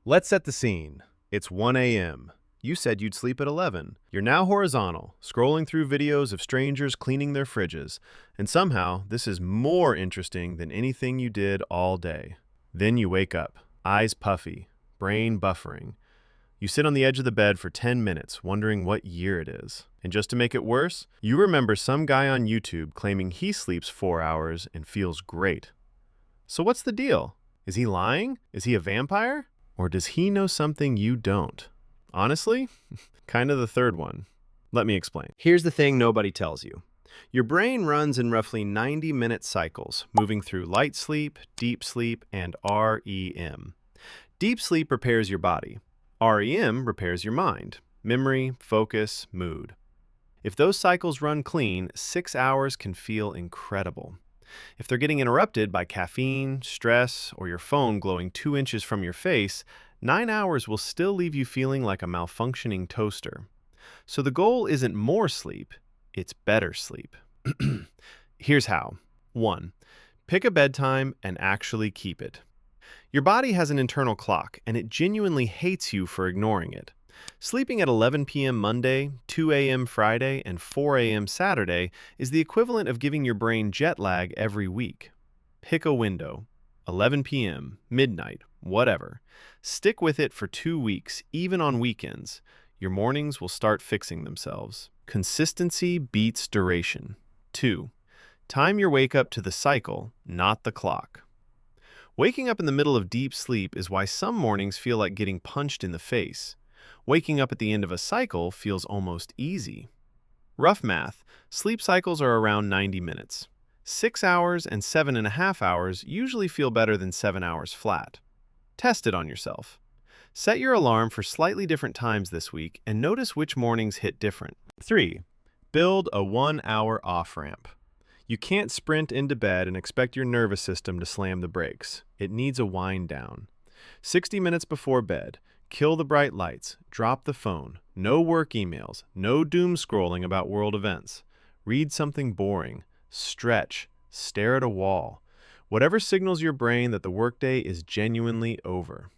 Let's set the scene. It's 1 a.m. You said you'd sleep at 11. You're now horizontal, scrolling through videos of strangers cleaning their fridges, and somehow this is more interesting than anything you did all day. Then you wake up, eyes puffy, brain buffering. You sit on the edge of the bed for 10 minutes, wondering what year it is. And just to make it worse, you remember some guy on YouTube claiming he sleeps 4 hours and feels great. So what's the deal? Is he lying? Is he a vampire? Or does he know something you don't? Honestly, kind of the third one. Let me explain. Here's the thing nobody tells you. Your brain runs in roughly 90-minute cycles, moving through light sleep, deep sleep, and REM. Deep sleep prepares your body. REM repairs your mind, memory, focus, mood. If those cycles run clean, 6 hours can feel incredible. If they're getting interrupted by caffeine, stress, or your phone glowing 2 inches from your face, 9 hours will still leave you feeling like a malfunctioning toaster. So the goal isn't more sleep, it's better sleep. Here's how. 1. Pick a bedtime and actually keep it. Your body has an internal clock, and it genuinely hates you for ignoring it. Sleeping at 11 p.m. Monday, 2 a.m. Friday, and 4 a.m. Saturday is the equivalent of giving your brain jet lag every week. Pick a window. 11 p.m., midnight, whatever. Stick with it for 2 weeks, even on weekends. Your mornings will start fixing themselves. Consistency beats duration. 2. Time your wake up to the cycle, not the clock. Waking up in the middle of deep sleep is why some mornings feel like getting punched in the face. Waking up at the end of a cycle feels almost easy. Rough math, sleep cycles are around 90 minutes. 6 hours and 7.5 hours usually feel better than 7 hours flat. Test it on yourself. Set your alarm for slightly different times this week and notice which mornings hit different. 3. Build a 1-hour off-ramp. You can't sprint into bed and expect your nervous system to slam the brakes. It needs a wind down. 60 minutes before bed, kill the bright lights, drop the phone, no work emails, no doom scrolling about world events. Read something boring, stretch, stare at a wall. Whatever signals your brain that the workday is genuinely over.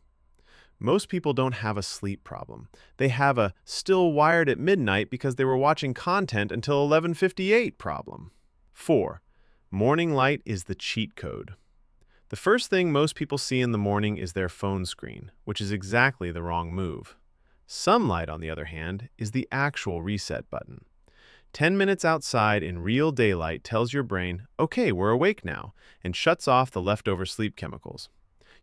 Most people don't have a sleep problem. They have a still wired at midnight because they were watching content until 11:58 problem. 4. Morning light is the cheat code. The first thing most people see in the morning is their phone screen, which is exactly the wrong move. Sunlight, on the other hand, is the actual reset button. 10 minutes outside in real daylight tells your brain, okay, we're awake now, and shuts off the leftover sleep chemicals.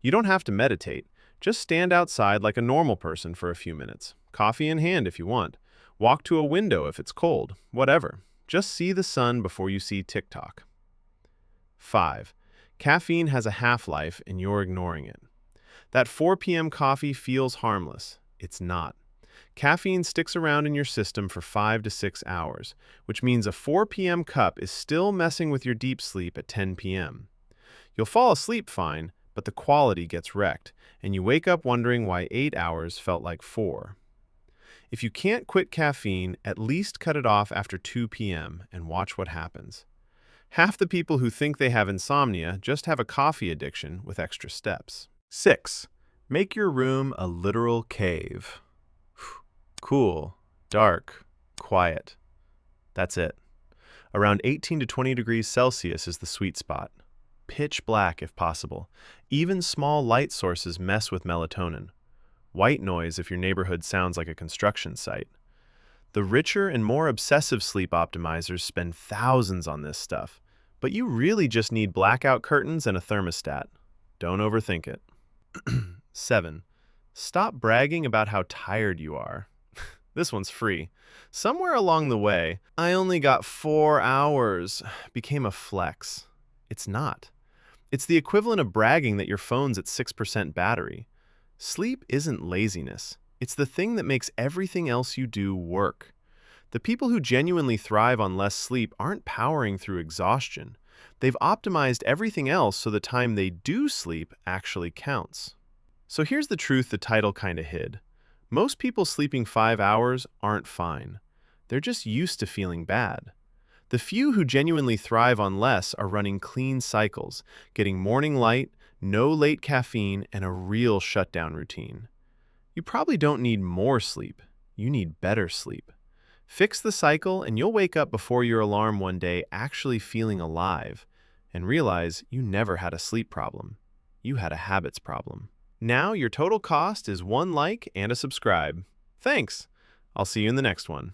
You don't have to meditate. Just stand outside like a normal person for a few minutes. Coffee in hand if you want. Walk to a window if it's cold. Whatever. Just see the sun before you see TikTok. 5. Caffeine has a half-life and you're ignoring it. That 4 p.m. coffee feels harmless. It's not. Caffeine sticks around in your system for 5 to 6 hours, which means a 4 p.m. cup is still messing with your deep sleep at 10 p.m. You'll fall asleep fine, but the quality gets wrecked, and you wake up wondering why 8 hours felt like 4. If you can't quit caffeine, at least cut it off after 2 p.m. and watch what happens. Half the people who think they have insomnia just have a coffee addiction with extra steps. 6. Make your room a literal cave. Cool, dark, quiet. That's it. Around 18 to 20 degrees Celsius is the sweet spot. Pitch black if possible. Even small light sources mess with melatonin. White noise if your neighborhood sounds like a construction site. The richer and more obsessive sleep optimizers spend thousands on this stuff, but you really just need blackout curtains and a thermostat. Don't overthink it. 7. Stop bragging about how tired you are. This one's free. Somewhere along the way, I only got 4 hours became a flex. It's not. It's the equivalent of bragging that your phone's at 6% battery. Sleep isn't laziness. It's the thing that makes everything else you do work. The people who genuinely thrive on less sleep aren't powering through exhaustion. They've optimized everything else so the time they do sleep actually counts. So here's the truth the title kinda hid. Most people sleeping 5 hours aren't fine. They're just used to feeling bad. The few who genuinely thrive on less are running clean cycles, getting morning light, no late caffeine, and a real shutdown routine. You probably don't need more sleep. You need better sleep. Fix the cycle and you'll wake up before your alarm one day actually feeling alive and realize you never had a sleep problem. You had a habits problem. Now your total cost is one like and a subscribe. Thanks. I'll see you in the next one.